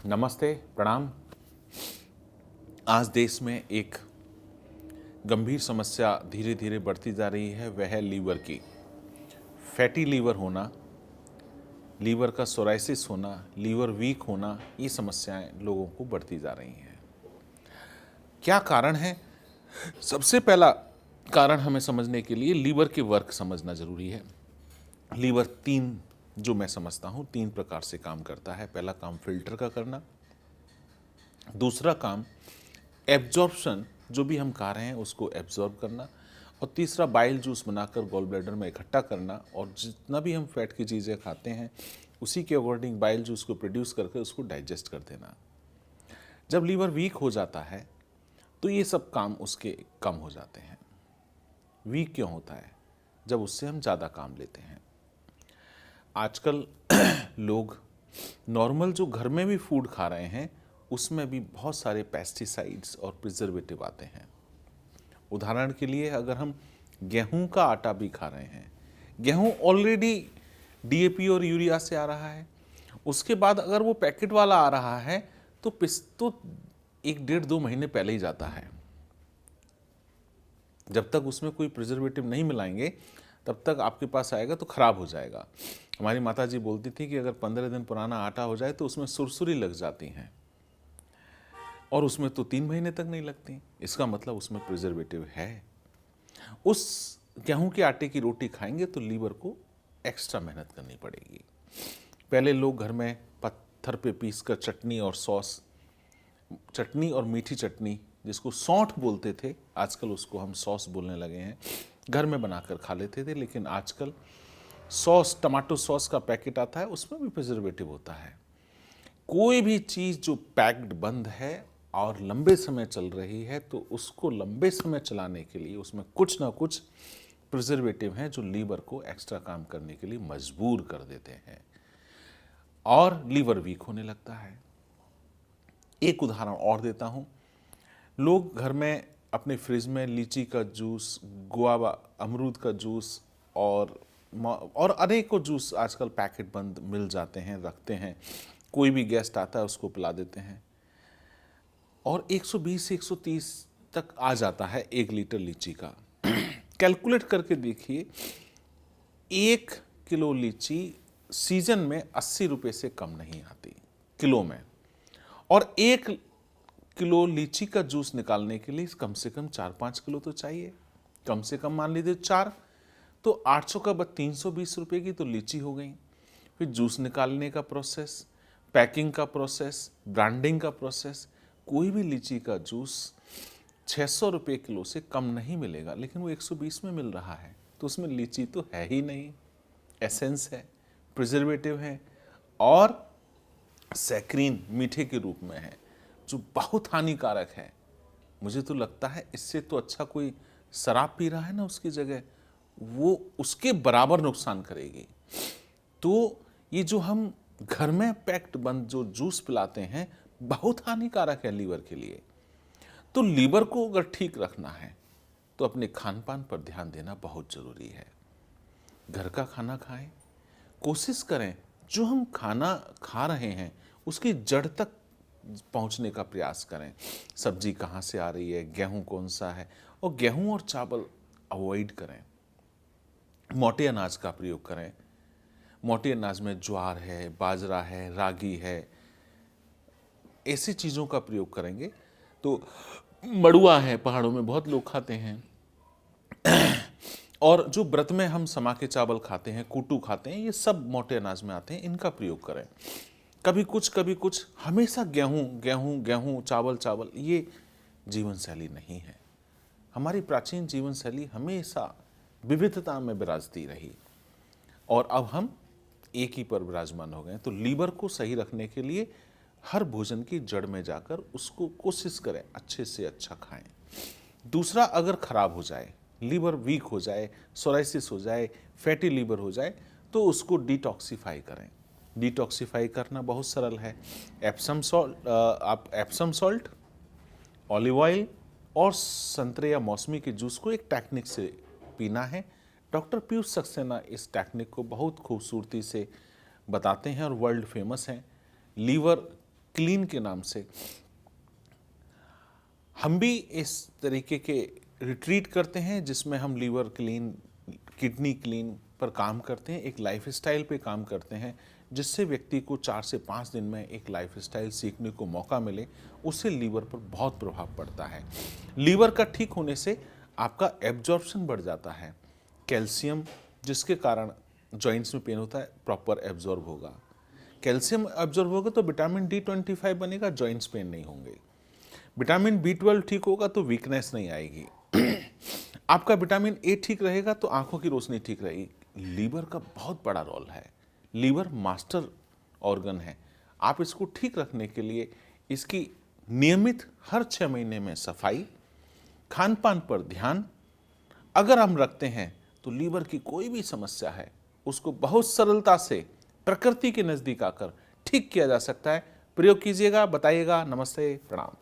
नमस्ते, प्रणाम। आज देश में एक गंभीर समस्या धीरे धीरे बढ़ती जा रही है, वह है लीवर की। फैटी लीवर होना, लीवर का सोराइसिस होना, लीवर वीक होना, ये समस्याएं लोगों को बढ़ती जा रही हैं। क्या कारण है? सबसे पहला कारण हमें समझने के लिए लीवर के वर्क समझना जरूरी है। लीवर जो मैं समझता हूँ, 3 प्रकार से काम करता है। पहला काम फिल्टर का करना, दूसरा काम एब्जॉर्प्शन, जो भी हम खा रहे हैं उसको एब्जॉर्ब करना, और तीसरा बाइल जूस बनाकर गॉल ब्लैडर में इकट्ठा करना, और जितना भी हम फैट की चीज़ें खाते हैं उसी के अकॉर्डिंग बाइल जूस को प्रोड्यूस करके उसको डाइजेस्ट कर देना। जब लीवर वीक हो जाता है तो ये सब काम उसके कम हो जाते हैं। वीक क्यों होता है? जब उससे हम ज़्यादा काम लेते हैं। आजकल लोग नॉर्मल जो घर में भी फूड खा रहे हैं उसमें भी बहुत सारे पेस्टिसाइड्स और प्रिजर्वेटिव आते हैं। उदाहरण के लिए अगर हम गेहूं का आटा भी खा रहे हैं, गेहूं ऑलरेडी डीएपी और यूरिया से आ रहा है, उसके बाद अगर वो पैकेट वाला आ रहा है तो 1-1.5-2 महीने पहले ही जाता है। जब तक उसमें कोई प्रिजर्वेटिव नहीं मिलाएंगे तब तक आपके पास आएगा तो खराब हो जाएगा। हमारी माता जी बोलती थी कि अगर 15 दिन पुराना आटा हो जाए तो उसमें सुरसुरी लग जाती हैं, और उसमें तो 3 महीने तक नहीं लगती। इसका मतलब उसमें प्रिजर्वेटिव है। उस गेहूं के आटे की रोटी खाएंगे तो लीवर को एक्स्ट्रा मेहनत करनी पड़ेगी। पहले लोग घर में पत्थर पे पीस कर चटनी और मीठी चटनी, जिसको सौंठ बोलते थे, आजकल उसको हम सॉस बोलने लगे हैं, घर में बनाकर खा लेते थे। लेकिन आजकल टमाटो सॉस का पैकेट आता है, उसमें भी प्रिजर्वेटिव होता है। कोई भी चीज़ जो पैक्ड बंद है और लंबे समय चल रही है तो उसको लंबे समय चलाने के लिए उसमें कुछ ना कुछ प्रिजर्वेटिव हैं जो लीवर को एक्स्ट्रा काम करने के लिए मजबूर कर देते हैं और लीवर वीक होने लगता है। एक उदाहरण और देता हूं। लोग घर में अपने फ्रिज में लीची का जूस, गुआवा, अमरूद का जूस और अनेकों जूस आजकल पैकेट बंद मिल जाते हैं, रखते हैं। कोई भी गेस्ट आता है उसको पिला देते हैं और 120 से 130 तक आ जाता है 1 लीटर लीची का। कैलकुलेट करके देखिए, 1 किलो लीची सीजन में 80 रुपये से कम नहीं आती किलो में, और 1 किलो लीची का जूस निकालने के लिए कम से कम 4-5 किलो तो चाहिए। कम से कम मान लीजिए 4, तो 800 का 320 रुपये की तो लीची हो गई। फिर जूस निकालने का प्रोसेस, पैकिंग का प्रोसेस, ब्रांडिंग का प्रोसेस। कोई भी लीची का जूस 600 रुपये किलो से कम नहीं मिलेगा, लेकिन वो 120 में मिल रहा है, तो उसमें लीची तो है ही नहीं। एसेंस है, प्रिजर्वेटिव है और सैक्रीन मीठे के रूप में है, जो बहुत हानिकारक है। मुझे तो लगता है इससे तो अच्छा कोई शराब पी रहा है ना, उसकी जगह वो उसके बराबर नुकसान करेगी। तो ये जो हम घर में पैक्ड बंद जो जूस पिलाते हैं बहुत हानिकारक है लीवर के लिए। तो लीवर को अगर ठीक रखना है तो अपने खान पान पर ध्यान देना बहुत जरूरी है। घर का खाना खाएं, कोशिश करें जो हम खाना खा रहे हैं उसकी जड़ तक पहुंचने का प्रयास करें। सब्जी कहाँ से आ रही है, गेहूं कौन सा है, और गेहूं और चावल अवॉइड करें। मोटे अनाज का प्रयोग करें। मोटे अनाज में ज्वार है, बाजरा है, रागी है, ऐसी चीज़ों का प्रयोग करेंगे तो मड़ुआ है, पहाड़ों में बहुत लोग खाते हैं। और जो व्रत में हम समा के चावल खाते हैं, कूटू खाते हैं, ये सब मोटे अनाज में आते हैं, इनका प्रयोग करें। कभी कुछ, हमेशा गेहूं गेहूं गेहूं, चावल चावल, ये जीवन शैली नहीं है। हमारी प्राचीन जीवन शैली हमेशा विविधता में विराजती रही और अब हम एक ही पर विराजमान हो गए। तो लीवर को सही रखने के लिए हर भोजन की जड़ में जाकर उसको कोशिश करें अच्छे से अच्छा खाएं। दूसरा, अगर खराब हो जाए, लीवर वीक हो जाए, सोराइसिस हो जाए, फैटी लीवर हो जाए, तो उसको डिटॉक्सिफाई करें। डिटॉक्सिफाई करना बहुत सरल है। एप्सम सॉल्ट, ऑलिव ऑयल और संतरे या मौसमी के जूस को एक टेक्निक से पीना है। डॉक्टर पीयूष सक्सेना इस टेक्निक को बहुत खूबसूरती से बताते हैं और वर्ल्ड फेमस हैं। लीवर क्लीन के नाम से। हम भी इस तरीके के रिट्रीट करते हैं जिसमें हम लीवर क्लीन, किडनी क्लीन पर काम करते हैं, एक लाइफस्टाइल पे काम करते हैं, जिससे व्यक्ति को 4 से 5 दिन में एक लाइफस्टाइल सीखने को मौका मिले, उससे लीवर पर बहुत प्रभाव पड़ता है। लीवर का ठीक होने से आपका एब्जॉर्प्शन बढ़ जाता है, कैल्शियम जिसके कारण जॉइंट्स में पेन होता है प्रॉपर एब्जॉर्ब होगा, कैल्शियम एब्जॉर्ब होगा तो विटामिन D25 बनेगा, जॉइंट्स पेन नहीं होंगे, विटामिन B12 ठीक होगा तो वीकनेस नहीं आएगी, आपका विटामिन A ठीक रहेगा तो आंखों की रोशनी ठीक रहेगी। लीवर का बहुत बड़ा रोल है, लीवर मास्टर ऑर्गन है। आप इसको ठीक रखने के लिए इसकी नियमित हर 6 महीने में सफाई, खान पान पर ध्यान अगर हम रखते हैं तो लीवर की कोई भी समस्या है उसको बहुत सरलता से प्रकृति के नज़दीक आकर ठीक किया जा सकता है। प्रयोग कीजिएगा, बताइएगा। नमस्ते, प्रणाम।